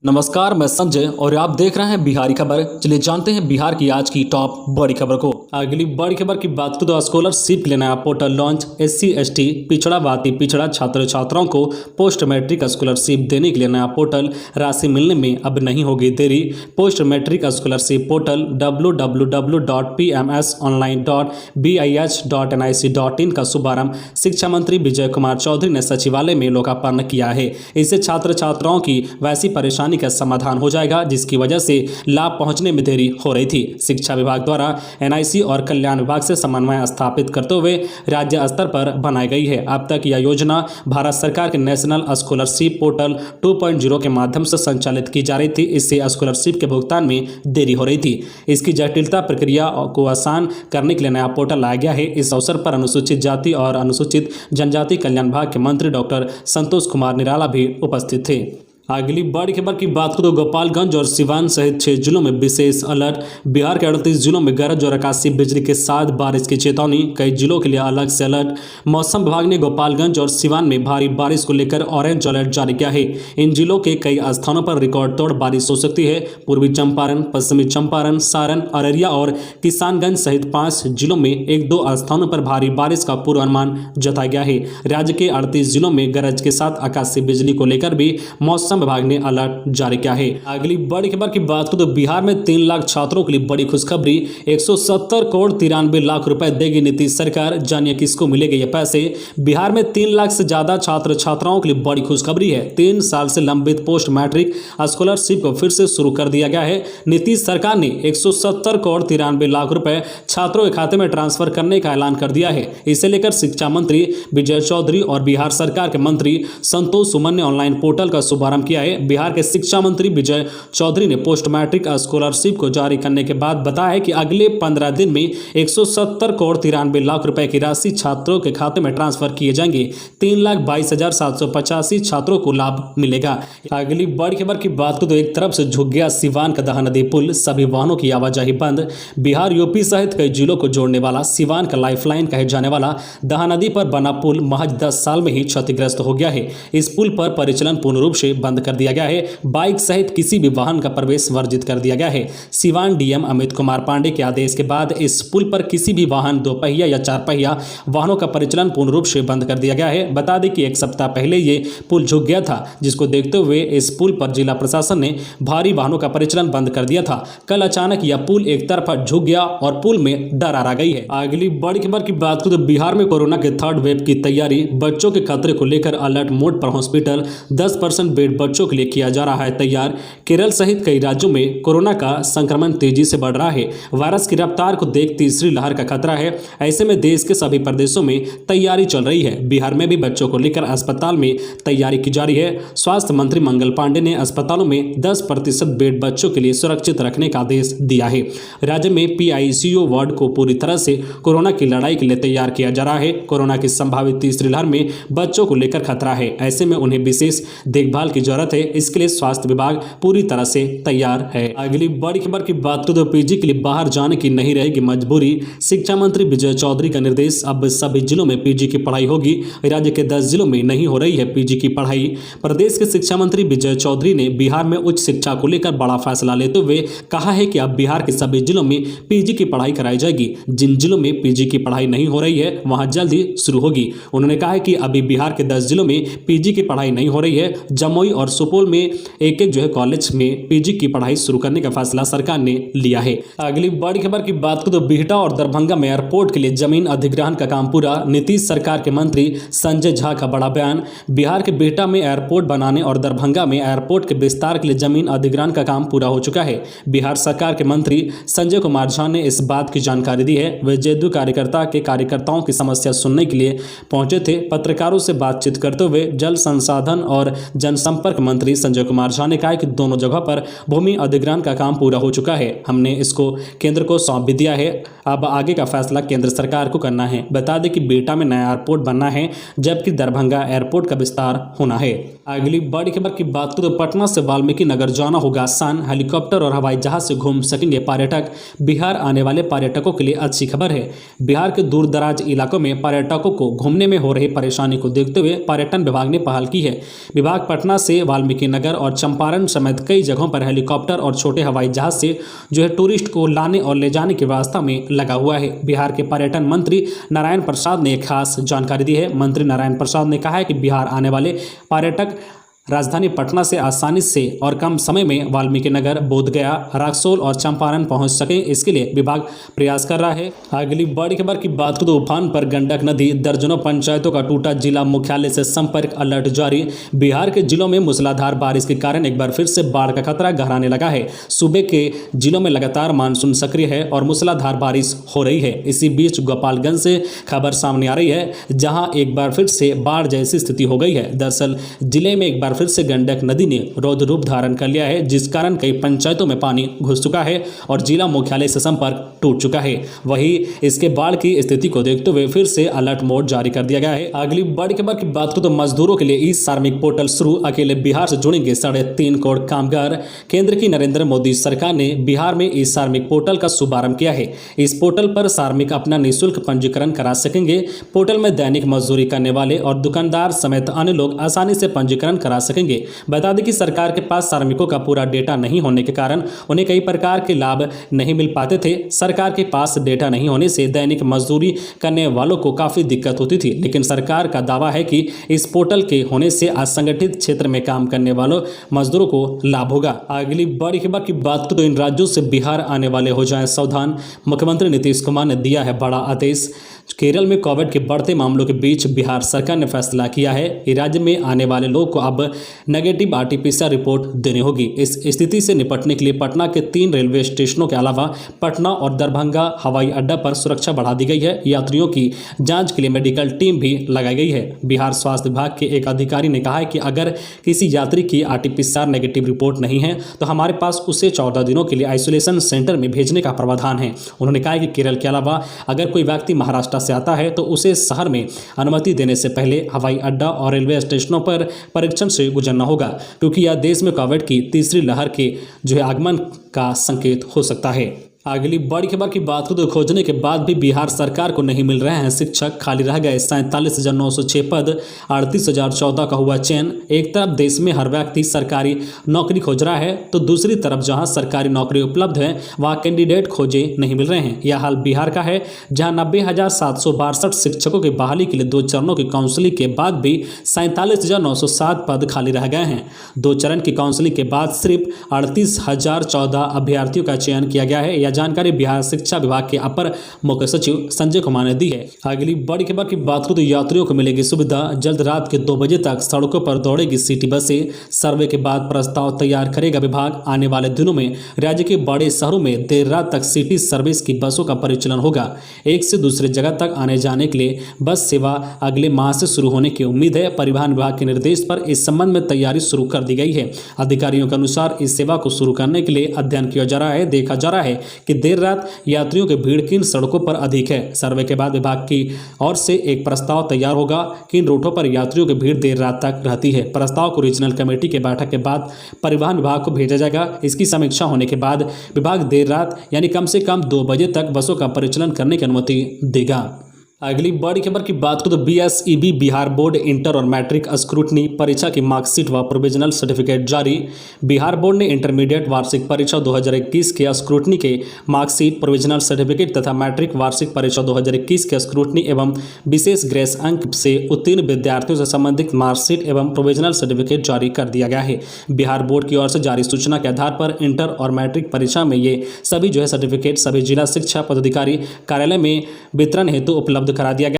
नमस्कार, मैं संजय और आप देख रहे हैं बिहारी खबर। चलिए जानते हैं बिहार की आज की टॉप बड़ी खबर को। अगली बड़ी खबर की बात करें तो स्कॉलरशिप के लिए नया पोर्टल लॉन्च। SC ST पिछड़ा भाती पिछड़ा छात्र छात्राओं को पोस्ट मैट्रिक स्कॉलरशिप देने के लिए नया पोर्टल। राशि मिलने में अब नहीं होगी देरी। Post matric scholarship portal www.pmsonline.bih.nic.in का शुभारंभ शिक्षा मंत्री विजय कुमार चौधरी ने सचिवालय में लोकार्पण किया है। इससे छात्र छात्राओं की वैसी परेशानी का समाधान हो जाएगा जिसकी वजह से लाभ पहुंचने में देरी हो रही थी। शिक्षा विभाग द्वारा NIC और कल्याण विभाग से समन्वय स्थापित करते हुए राज्य स्तर पर बनाई गई है। अब तक यह योजना भारत सरकार के नेशनल स्कॉलरशिप पोर्टल 2.0 के माध्यम से संचालित की जा रही थी। इससे स्कॉलरशिप के भुगतान में देरी हो रही थी। इसकी जटिलता प्रक्रिया को आसान करने के लिए नया पोर्टल लाया गया है। इस अवसर पर अनुसूचित जाति और अनुसूचित जनजाति कल्याण विभाग के मंत्री डॉक्टर संतोष कुमार निराला भी उपस्थित थे। अगली बड़ी खबर की बात करें तो गोपालगंज और सिवान सहित 6 जिलों में विशेष अलर्ट। बिहार के 38 जिलों में गरज और आकाशीय बिजली के साथ बारिश की चेतावनी। कई जिलों के लिए अलग से अलर्ट। मौसम विभाग ने गोपालगंज और सिवान में भारी बारिश को लेकर ऑरेंज अलर्ट जारी किया है। इन जिलों के कई स्थानों पर रिकॉर्ड तोड़ बारिश हो सकती है। पूर्वी चंपारण, पश्चिमी चंपारण, सारण, अररिया और किशनगंज सहित 5 जिलों में 1-2 स्थानों पर भारी बारिश का पूर्वानुमान जताया गया है। राज्य के 38 जिलों में गरज के साथ आकाशीय बिजली को लेकर भी मौसम विभाग ने अलर्ट जारी किया है। अगली बड़ी खबर की बात करें तो बिहार में 3 लाख छात्रों के लिए बड़ी खुशखबरी। 170 करोड़ 93 लाख रुपए देगी नीतीश सरकार। जानिए किसको मिलेंगे ये पैसे। बिहार में 3 लाख से ज्यादा छात्र छात्राओं के लिए बड़ी खुशखबरी है। 3 साल से लंबित पोस्ट मैट्रिक स्कॉलरशिप को फिर से शुरू कर दिया गया है। नीतीश सरकार ने 170 करोड़ 93 लाख रुपए छात्रों के खाते में ट्रांसफर करने का ऐलान कर दिया है। इसे लेकर शिक्षा मंत्री विजय चौधरी और बिहार सरकार के मंत्री संतोष सुमन ने ऑनलाइन पोर्टल का शुभारंभ किया है। बिहार के शिक्षा मंत्री विजय चौधरी ने पोस्ट मैट्रिक स्कॉलरशिप को जारी करने के बाद बताया है कि अगले 15 दिन में 170 करोड़ 93 लाख रुपए की राशि छात्रों के खाते में ट्रांसफर किए जाएंगे। 3,22,785 छात्रों को लाभ मिलेगा। अगली बड़ी खबर की बात करें तो एक तरफ से झुक गया सिवान का दहा नदी पुल। सभी वाहनों की आवाजाही बंद। बिहार यूपी सहित कई जिलों को जोड़ने वाला सिवान का लाइफलाइन कहे जाने वाला दहा नदी पर बना पुल महज 10 साल में ही क्षतिग्रस्त हो गया है। इस पुल पर परिचालन पूर्ण रूप से बंद कर दिया गया है। बाइक सहित किसी भी वाहन का प्रवेश वर्जित कर दिया गया है। सिवान DM अमित कुमार पांडे के आदेश के बाद इस पुल पर किसी भी वाहन 2 पहिया या 4 पहिया वाहनों का परिचालन पूर्ण रूप से बंद कर दिया गया है। बता दें कि 1 सप्ताह पहले ये पुल झुक गया था, जिसको देखते हुए इस पुल पर जिला प्रशासन ने भारी वाहनों का परिचालन बंद कर दिया था। कल अचानक यह पुल एक तरफा झुक गया और पुल में दरार आ गई है। अगली बड़ी खबर की बात करें तो बिहार में कोरोना के 3rd वेव की तैयारी। बच्चों के खतरे को लेकर अलर्ट मोड पर हॉस्पिटल। 10% बेड बच्चों के लिए किया जा रहा है तैयार। केरल सहित कई राज्यों में कोरोना का संक्रमण तेजी से बढ़ रहा है। वायरस की रफ्तार को देख तीसरी लहर का खतरा है। ऐसे में देश के सभी प्रदेशों में तैयारी चल रही है। बिहार में भी बच्चों को लेकर अस्पताल में तैयारी की जा रही है। स्वास्थ्य मंत्री मंगल पांडे ने अस्पतालों में 10% बेड बच्चों के लिए सुरक्षित रखने का आदेश दिया है। राज्य में PICU वार्ड को पूरी तरह से कोरोना की लड़ाई के लिए तैयार किया जा रहा है। कोरोना की संभावित तीसरी लहर में बच्चों को लेकर खतरा है। ऐसे में उन्हें विशेष देखभाल की जरूरत है। इसके लिए स्वास्थ्य विभाग पूरी तरह से तैयार है। अगली बड़ी खबर की बात करें तो PG के लिए बाहर जाने की नहीं रहेगी मजबूरी। शिक्षा मंत्री विजय चौधरी का निर्देश। अब सभी जिलों में PG की पढ़ाई होगी। राज्य के 10 जिलों में नहीं हो रही है PG की पढ़ाई। प्रदेश के शिक्षा मंत्री विजय चौधरी ने बिहार में उच्च शिक्षा को लेकर बड़ा फैसला लेते हुए कहा है कि अब बिहार के सभी जिलों में PG की पढ़ाई कराई जाएगी। जिन जिलों में PG की पढ़ाई नहीं हो रही है वहां जल्द ही शुरू होगी। उन्होंने कहा है कि अभी बिहार के 10 जिलों में PG की पढ़ाई नहीं हो रही है। जमुई और सुपौल में एक कॉलेज में PG की पढ़ाई शुरू करने का फैसला सरकार ने लिया है। अगली बड़ी खबर की बात करें तो बिहटा और दरभंगा में एयरपोर्ट के लिए जमीन अधिग्रहण का काम पूरा। नीतीश सरकार के मंत्री संजय झा का बड़ा बयान। बिहार के बिहटा में एयरपोर्ट बनाने और दरभंगा में एयरपोर्ट के विस्तार के लिए जमीन अधिग्रहण का काम पूरा हो चुका है। बिहार सरकार के मंत्री संजय कुमार झा ने इस बात की जानकारी दी है। वे जेडीयू कार्यकर्ताओं की समस्या सुनने के लिए पहुंचे थे। पत्रकारों से बातचीत करते हुए जल संसाधन और जनसंपर्क मंत्री संजय कुमार झा ने कहा कि दोनों जगह पर भूमि अधिग्रहण का काम पूरा हो चुका है। हमने इसको केंद्र को सौंप भी दिया है। अब आगे का फैसला केंद्र सरकार को करना है। बता दें कि बिहटा में नया एयरपोर्ट बनना है, जबकि दरभंगा एयरपोर्ट का विस्तार होना है। अगली बड़ी खबर की बात करें तो पटना से वाल्मीकि नगर जाना होगा आसान। हेलीकॉप्टर और हवाई जहाज से घूम सकेंगे पर्यटक। बिहार आने वाले पर्यटकों के लिए अच्छी खबर है। बिहार के दूर दराज इलाकों में पर्यटकों को घूमने में हो रही परेशानी को देखते हुए पर्यटन विभाग ने पहल की है। विभाग पटना से से वाल्मीकि नगर और चंपारण समेत कई जगहों पर हेलीकॉप्टर और छोटे हवाई जहाज से जो है टूरिस्ट को लाने और ले जाने की व्यवस्था में लगा हुआ है। बिहार के पर्यटन मंत्री नारायण प्रसाद ने खास जानकारी दी है। मंत्री नारायण प्रसाद ने कहा है कि बिहार आने वाले पर्यटक राजधानी पटना से आसानी से और कम समय में वाल्मीकि नगर, बोधगया, रक्सौल और चंपारण पहुंच सकें, इसके लिए विभाग प्रयास कर रहा है। अगली बड़ी खबर की बात करें तो उफान पर गंडक नदी, दर्जनों पंचायतों का टूटा जिला मुख्यालय से संपर्क, अलर्ट जारी। बिहार के जिलों में मूसलाधार बारिश के कारण एक बार फिर से बाढ़ का खतरा गहराने लगा है। सूबे के जिलों में लगातार मानसून सक्रिय है और मूसलाधार बारिश हो रही है। इसी बीच गोपालगंज से खबर सामने आ रही है, जहां एक बार फिर से बाढ़ जैसी स्थिति हो गई है। दरअसल जिले में एक बार फिर से गंडक नदी ने रौद्र रूप धारण कर लिया है, जिस कारण कई पंचायतों में पानी घुस चुका है और जिला मुख्यालय से संपर्क टूट चुका है। वहीं इसके बाढ़ की स्थिति को देखते हुए फिर से अलर्ट मोड जारी कर दिया गया है। अगली बड़ी खबर की बात करें तो मजदूरों के लिए ई श्रमिक पोर्टल शुरू, अकेले बिहार से जुड़ेंगे 3.5 करोड़ कामगार। केंद्र की नरेंद्र मोदी सरकार ने बिहार में ई श्रमिक पोर्टल का शुभारंभ किया है। इस पोर्टल पर श्रमिक अपना निःशुल्क पंजीकरण करा सकेंगे। पोर्टल में दैनिक मजदूरी करने वाले और दुकानदार समेत अन्य लोग आसानी से पंजीकरण करा सकेंगे। बता दें कि सरकार के पास श्रमिकों का पूरा डेटा नहीं होने के कारण उन्हें कई प्रकार के लाभ नहीं मिल पाते थे। सरकार के पास डेटा नहीं होने से दैनिक मजदूरी करने वालों को काफी दिक्कत होती थी, लेकिन सरकार का दावा है कि इस पोर्टल के होने से असंगठित क्षेत्र में काम करने वालों मजदूरों को लाभ होगा। अगली बड़ी खबर की बात करें तो इन राज्यों से बिहार आने वाले हो जाएं सावधान, मुख्यमंत्री नीतीश कुमार ने दिया है बड़ा आदेश। केरल में कोविड के बढ़ते मामलों के बीच बिहार सरकार ने फैसला किया है कि राज्य में आने वाले लोगों को अब नेगेटिव आरटीपीसीआर रिपोर्ट देनी होगी। इस स्थिति से निपटने के लिए पटना के 3 रेलवे स्टेशनों के अलावा पटना और दरभंगा हवाई अड्डा पर सुरक्षा बढ़ा दी गई है। यात्रियों की जांच के लिए मेडिकल टीम भी लगाई गई है। बिहार स्वास्थ्य विभाग के एक अधिकारी ने कहा है कि अगर किसी यात्री की आरटीपीसीआर नेगेटिव रिपोर्ट नहीं है तो हमारे पास उसे 14 दिनों के लिए आइसोलेशन सेंटर में भेजने का प्रावधान है। उन्होंने कहा कि केरल के अलावा अगर कोई व्यक्ति महाराष्ट्र से आता है तो उसे शहर में अनुमति देने से पहले हवाई अड्डा और रेलवे स्टेशनों पर परीक्षण से गुजरना होगा, क्योंकि यह देश में कोविड की तीसरी लहर के जो है आगमन का संकेत हो सकता है। अगली बड़ी खबर की बात करें तो खोजने के बाद भी बिहार सरकार को नहीं मिल रहे हैं शिक्षक, खाली रह गए 47,906 पद, 38,014 का हुआ चयन। एक तरफ देश में हर व्यक्ति सरकारी नौकरी खोज रहा है तो दूसरी तरफ जहां सरकारी नौकरी उपलब्ध है वहां कैंडिडेट खोजे नहीं मिल रहे हैं। यह हाल बिहार का है, जहां 90,762 शिक्षकों की बहाली के लिए 2 चरणों की काउंसलिंग के बाद भी 47,907 पद खाली रह गए हैं। 2 चरण की काउंसलिंग के बाद सिर्फ 38,014 अभ्यर्थियों का चयन किया गया है। जानकारी बिहार शिक्षा विभाग के अपर मुख्य सचिव संजय कुमार ने दी है। अगली बड़ी खबर की बात करें तो यात्रियों को मिलेगी सुविधा, जल्द रात के 2 बजे तक सड़कों पर दौड़ेगी सिटी बसें। सर्वे के बाद प्रस्ताव तैयार करेगा विभाग। आने वाले दिनों में राज्य के बड़े शहरों में देर रात तक सिटी सर्विस की बसों का परिचालन होगा। एक से दूसरे जगह तक आने जाने के लिए बस सेवा अगले माह से शुरू होने की उम्मीद है। परिवहन विभाग के निर्देश पर इस संबंध में तैयारी शुरू कर दी गई है। अधिकारियों के अनुसार इस सेवा को शुरू करने के लिए अध्ययन किया जा रहा है। देखा जा रहा है कि देर रात यात्रियों की भीड़ किन सड़कों पर अधिक है। सर्वे के बाद विभाग की ओर से एक प्रस्ताव तैयार होगा किन रूटों पर यात्रियों की भीड़ देर रात तक रहती है। प्रस्ताव को रीजनल कमेटी के बैठक के बाद परिवहन विभाग को भेजा जाएगा। इसकी समीक्षा होने के बाद विभाग देर रात यानी कम से कम 2 बजे तक बसों का परिचालन करने की अनुमति देगा। अगली बड़ी खबर की बात करें तो बीएसईबी बिहार बोर्ड इंटर और मैट्रिक स्क्रूटनी परीक्षा की मार्कशीट व प्रोविजनल सर्टिफिकेट जारी। बिहार बोर्ड ने इंटरमीडिएट वार्षिक परीक्षा 2021 के स्क्रूटनी के मार्कशीट, प्रोविजनल सर्टिफिकेट तथा मैट्रिक वार्षिक परीक्षा 2021 के स्क्रूटनी एवं विशेष ग्रेस अंक से उत्तीर्ण विद्यार्थियों से संबंधित मार्कशीट एवं प्रोविजनल सर्टिफिकेट जारी कर दिया गया है। बिहार बोर्ड की ओर से जारी सूचना के आधार पर इंटर और मैट्रिक परीक्षा में ये सभी सर्टिफिकेट सभी जिला शिक्षा पदाधिकारी कार्यालय में वितरण हेतु उपलब्ध करा दिया गया।